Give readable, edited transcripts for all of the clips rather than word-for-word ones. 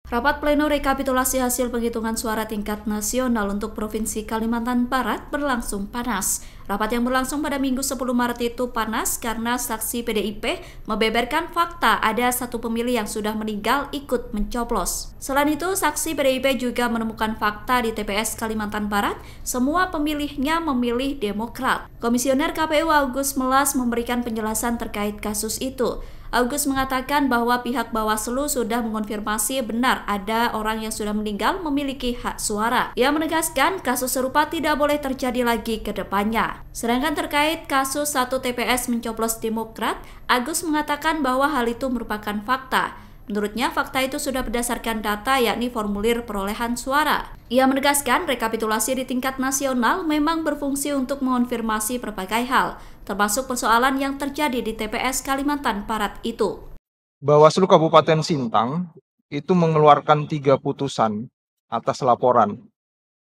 Rapat pleno rekapitulasi hasil penghitungan suara tingkat nasional untuk Provinsi Kalimantan Barat berlangsung panas. Rapat yang berlangsung pada Minggu 10 Maret itu panas karena saksi PDIP membeberkan fakta ada satu pemilih yang sudah meninggal ikut mencoblos. Selain itu, saksi PDIP juga menemukan fakta di TPS Kalimantan Barat, semua pemilihnya memilih Demokrat. Komisioner KPU Agus Melas memberikan penjelasan terkait kasus itu. Agus mengatakan bahwa pihak Bawaslu sudah mengonfirmasi benar ada orang yang sudah meninggal memiliki hak suara. Ia menegaskan kasus serupa tidak boleh terjadi lagi ke depannya. Sedangkan terkait kasus satu TPS mencoblos Demokrat, Agus mengatakan bahwa hal itu merupakan fakta. Menurutnya, fakta itu sudah berdasarkan data yakni formulir perolehan suara. Ia menegaskan rekapitulasi di tingkat nasional memang berfungsi untuk mengonfirmasi berbagai hal, termasuk persoalan yang terjadi di TPS Kalimantan Barat itu. Bawaslu Kabupaten Sintang itu mengeluarkan 3 putusan atas laporan.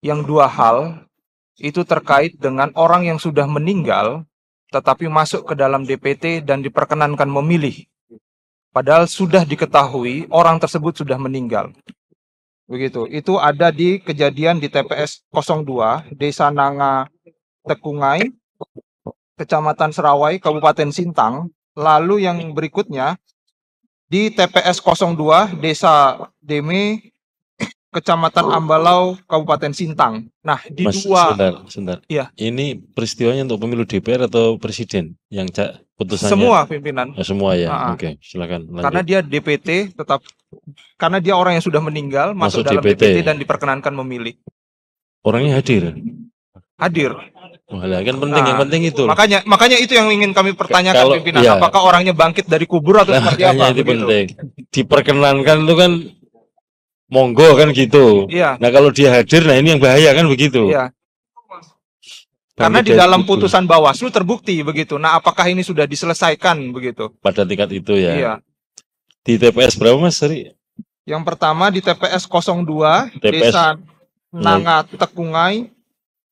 Yang 2 hal itu terkait dengan orang yang sudah meninggal tetapi masuk ke dalam DPT dan diperkenankan memilih. Padahal sudah diketahui orang tersebut sudah meninggal. Begitu. Itu ada di kejadian di TPS 02, Desa Nanga Tekungai, Kecamatan Serawai, Kabupaten Sintang. Lalu yang berikutnya di TPS 02, Desa Deme, Kecamatan Ambalau, Kabupaten Sintang. Nah, di sebentar. Ya. Ini peristiwanya untuk pemilu DPR atau presiden yang putusannya? Semua pimpinan. Semua ya. Oke, silakan lanjut. Karena dia DPT karena dia orang yang sudah meninggal masuk dalam DPT dan diperkenankan memilih. Orangnya hadir. Wah, kan penting, yang penting itu. Makanya itu yang ingin kami pertanyakan pimpinan. Ya, apakah orangnya bangkit dari kubur atau seperti apa? Itu penting. Diperkenankan itu kan monggo kan gitu. Iya. Nah kalau dia hadir, nah ini yang bahaya kan begitu. Iya. Karena di dalam putusan Bawaslu terbukti begitu. Nah, apakah ini sudah diselesaikan begitu? Pada tingkat itu ya. Iya. Di TPS berapa Mas Seri? Yang pertama di TPS 02, Desa Nanga Tekungai,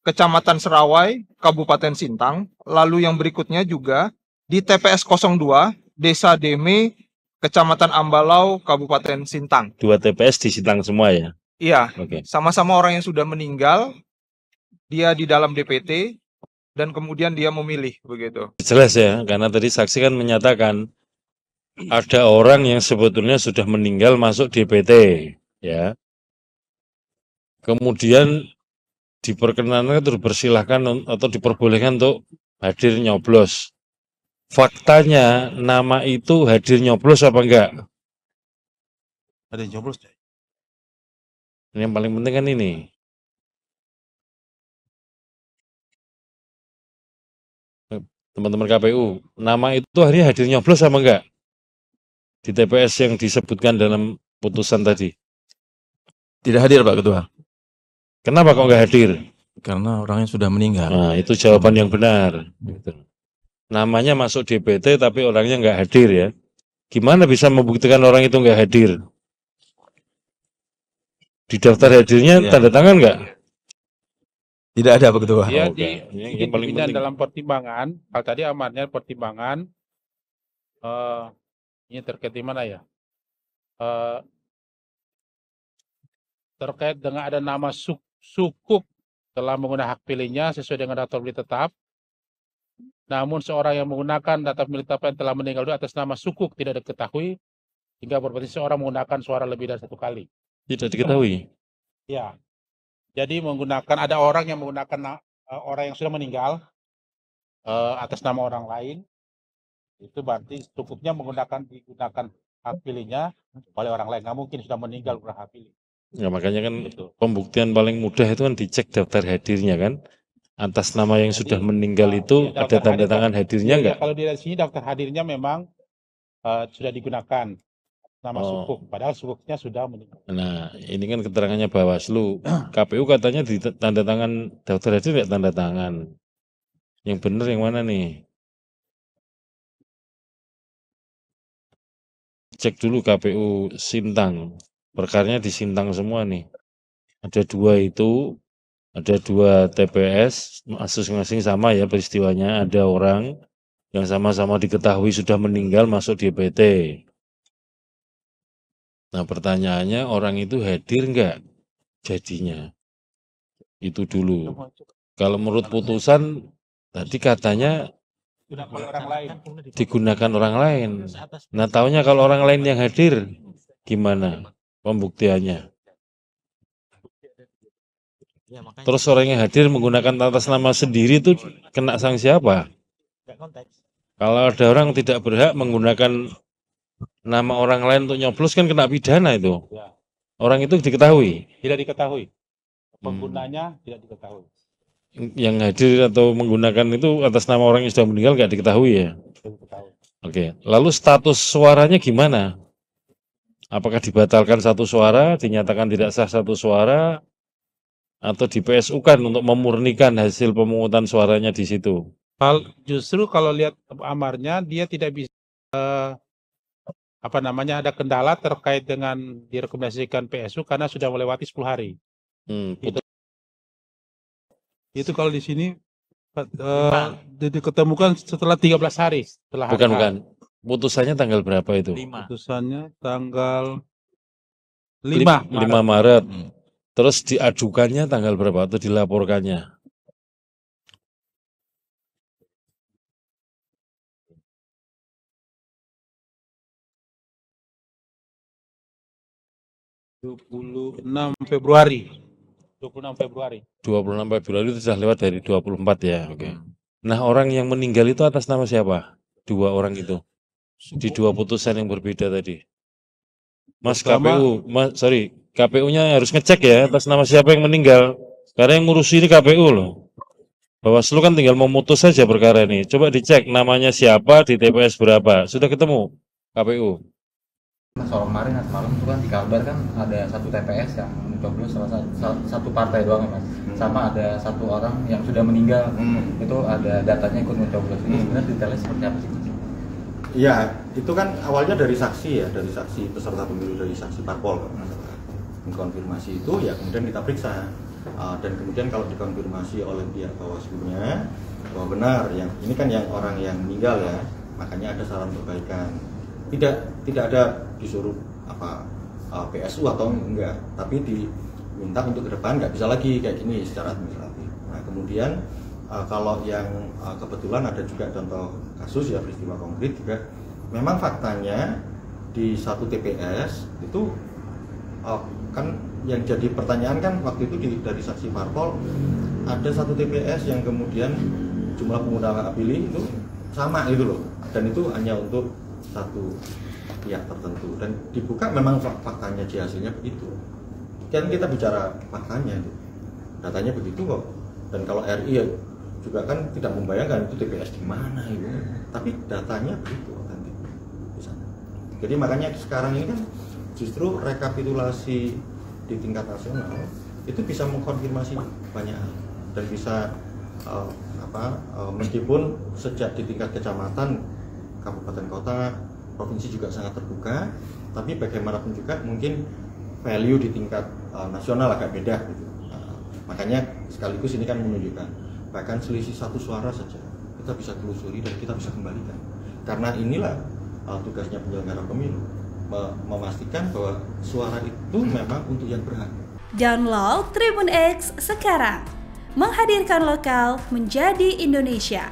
Kecamatan Serawai, Kabupaten Sintang. Lalu yang berikutnya juga di TPS 02, Desa Deme, Kecamatan Ambalau, Kabupaten Sintang. 2 TPS di Sintang semua ya? Iya. Oke. Sama-sama orang yang sudah meninggal, dia di dalam DPT, dan kemudian dia memilih begitu. Jelas ya, karena tadi saksi kan menyatakan ada orang yang sebetulnya sudah meninggal masuk DPT, ya. Kemudian diperkenankan terus bersilahkan atau diperbolehkan untuk hadir nyoblos. Faktanya nama itu hadir nyoblos apa enggak? Ada nyoblos. Ini yang paling penting kan ini. Teman-teman KPU, nama itu hari hadir nyoblos apa enggak? Di TPS yang disebutkan dalam putusan tadi. Tidak hadir Pak Ketua. Kenapa kok enggak hadir? Karena orangnya sudah meninggal. Nah, itu jawaban yang benar. Namanya masuk DPT tapi orangnya enggak hadir ya. Gimana bisa membuktikan orang itu enggak hadir? Di daftar hadirnya tanda tangan enggak? Tidak ada Pak Ketua. Dia yang paling penting dalam pertimbangan, hal tadi amatnya pertimbangan ini terkait di mana ya? Terkait dengan ada nama sukuk telah menggunakan hak pilihnya sesuai dengan daftar pemilih tetap. Namun seorang yang menggunakan data pemilih tetap yang telah meninggal dunia atas nama sukuk tidak diketahui hingga berpotensi seorang menggunakan suara lebih dari 1 kali. Tidak diketahui. Ya. Jadi ada orang yang menggunakan orang yang sudah meninggal atas nama orang lain. Itu berarti cukupnya digunakan hak pilihnya oleh orang lain. Nggak mungkin sudah meninggal berhak pilih. Ya makanya kan pembuktian paling mudah itu kan dicek daftar hadirnya kan. Atas nama yang sudah meninggal itu ada tanda tangan hadirnya enggak? Kalau di sini daftar hadirnya memang sudah digunakan nama sukuk, padahal sukuknya sudah meninggal. Nah, ini kan keterangannya Bawaslu. KPU katanya di tanda tangan daftar hadir enggak tanda tangan. Yang benar yang mana nih? Cek dulu KPU Sintang. Perkaranya di Sintang semua nih. Ada 2 itu. Ada 2 TPS, masing-masing sama ya peristiwanya. Ada orang yang sama-sama diketahui sudah meninggal masuk DPT. Nah, pertanyaannya orang itu hadir nggak jadinya? Itu dulu. Kalau menurut putusan, tadi katanya Orang lain. digunakan orang lain. Nah, taunya kalau orang lain yang hadir, gimana pembuktiannya? Terus orang yang hadir menggunakan atas nama sendiri itu kena sanksi apa? Kalau ada orang tidak berhak menggunakan nama orang lain untuk nyoblos kan kena pidana itu. Ya. Orang itu diketahui. Tidak diketahui. Penggunanya tidak diketahui. Yang hadir atau menggunakan itu atas nama orang yang sudah meninggal nggak diketahui ya? Tidak diketahui. Oke. Lalu status suaranya gimana? Apakah dibatalkan satu suara, dinyatakan tidak sah satu suara, atau di PSU-kan untuk memurnikan hasil pemungutan suaranya di situ? Justru kalau lihat amarnya, dia tidak bisa ada kendala terkait dengan direkomendasikan PSU karena sudah melewati 10 hari. Itu kalau di sini diketemukan setelah 13 hari setelah hari. Bukan. Putusannya tanggal berapa itu? 5. Putusannya tanggal 5 Maret. Terus diajukannya tanggal berapa atau dilaporkannya? Februari. 26 Februari. 26 Februari itu sudah lewat dari 24 ya. Oke. Nah, orang yang meninggal itu atas nama siapa? Dua orang itu. Di dua putusan yang berbeda tadi. Mas KPU, KPU-nya harus ngecek ya atas nama siapa yang meninggal. Karena yang ngurus ini KPU loh. Bawaslu kan tinggal memutus saja perkara ini. Coba dicek namanya siapa di TPS berapa. Sudah ketemu KPU. Soal kemarin semalam itu kan di kabar kan ada satu TPS yang mencoblos satu partai doang Mas. Sama ada satu orang yang sudah meninggal. Itu ada datanya ikut mencoblos. Ini sebenarnya detailnya seperti apa sih? Ya, itu kan awalnya dari saksi ya, dari saksi peserta pemilu, dari saksi parpol. Mengkonfirmasi itu ya kemudian kita periksa. Dan kemudian kalau dikonfirmasi oleh pihak Bawaslu-nya bahwa benar yang ini kan yang orang yang meninggal ya, makanya ada saran perbaikan. Tidak ada disuruh PSU atau enggak, tapi diminta untuk ke depan nggak bisa lagi kayak gini secara administratif. Nah kemudian kalau yang kebetulan ada juga contoh kasus ya, peristiwa konkret juga, memang faktanya di satu TPS itu kan yang jadi pertanyaan kan waktu itu dari saksi parpol ada satu TPS yang kemudian jumlah pengguna hak pilih itu sama itu loh, dan itu hanya untuk satu pihak tertentu dan dibuka memang faktanya di hasilnya begitu. Kan kita bicara faktanya itu, datanya begitu kok. Dan kalau RI ya juga kan tidak membayangkan itu TPS di mana itu, tapi datanya begitu otentik di sana. Jadi makanya sekarang ini kan justru rekapitulasi di tingkat nasional itu bisa mengkonfirmasi banyak hal dan bisa meskipun sejak di tingkat kecamatan, kabupaten kota, provinsi juga sangat terbuka, tapi bagaimanapun juga mungkin value di tingkat nasional agak beda gitu. Makanya sekaligus ini kan menunjukkan bahkan selisih satu suara saja kita bisa telusuri dan kita bisa kembalikan, karena inilah tugasnya penyelenggara pemilu, memastikan bahwa suara itu memang untuk yang berhak. Download Tribun X sekarang, menghadirkan lokal menjadi Indonesia.